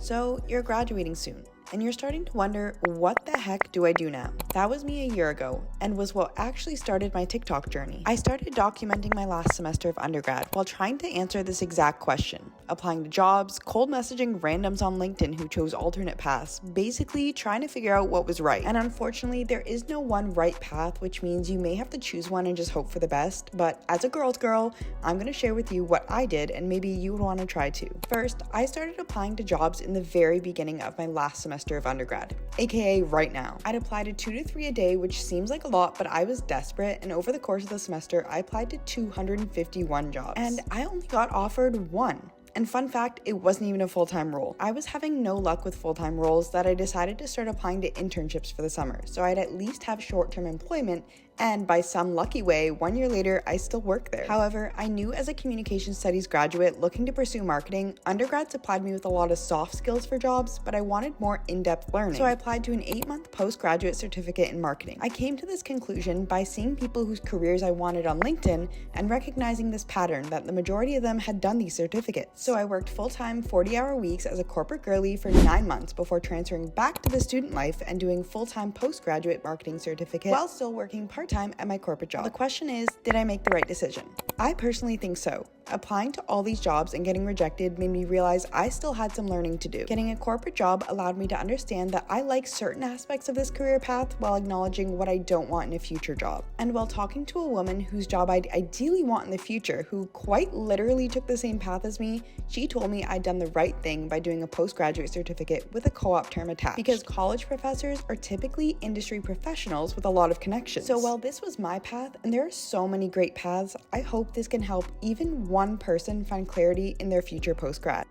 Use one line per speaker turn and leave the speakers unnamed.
So you're graduating soon, and you're starting to wonder, what the heck do I do now? That was me a year ago, and was what actually started my TikTok journey. I started documenting my last semester of undergrad while trying to answer this exact question, applying to jobs, cold messaging randoms on LinkedIn who chose alternate paths, basically trying to figure out what was right. And unfortunately, there is no one right path, which means you may have to choose one and just hope for the best. But as a girl's girl, I'm going to share with you what I did, and maybe you would want to try too. First, I started applying to jobs in the very beginning of my last semester of undergrad, aka right now. I'd apply to 2 to 3 a day, which seems like a lot, but I was desperate, and over the course of the semester, I applied to 251 jobs, and I only got offered one. And fun fact, it wasn't even a full-time role. I was having no luck with full-time roles that I decided to start applying to internships for the summer, so I'd at least have short-term employment, and by some lucky way, 1 year later, I still work there. However, I knew as a communication studies graduate looking to pursue marketing, undergrad supplied me with a lot of soft skills for jobs, but I wanted more in-depth learning. So I applied to an 8-month postgraduate certificate in marketing. I came to this conclusion by seeing people whose careers I wanted on LinkedIn and recognizing this pattern that the majority of them had done these certificates. So I worked full-time 40-hour weeks as a corporate girly for 9 months before transferring back to the student life and doing full-time postgraduate marketing certificate while still working part-time at my corporate job. The question is, did I make the right decision? I personally think so. Applying to all these jobs and getting rejected made me realize I still had some learning to do. Getting a corporate job allowed me to understand that I like certain aspects of this career path while acknowledging what I don't want in a future job. And while talking to a woman whose job I'd ideally want in the future, who quite literally took the same path as me, she told me I'd done the right thing by doing a postgraduate certificate with a co-op term attached. Because college professors are typically industry professionals with a lot of connections. So while this was my path, and there are so many great paths, I hope this can help even one person find clarity in their future post-grad.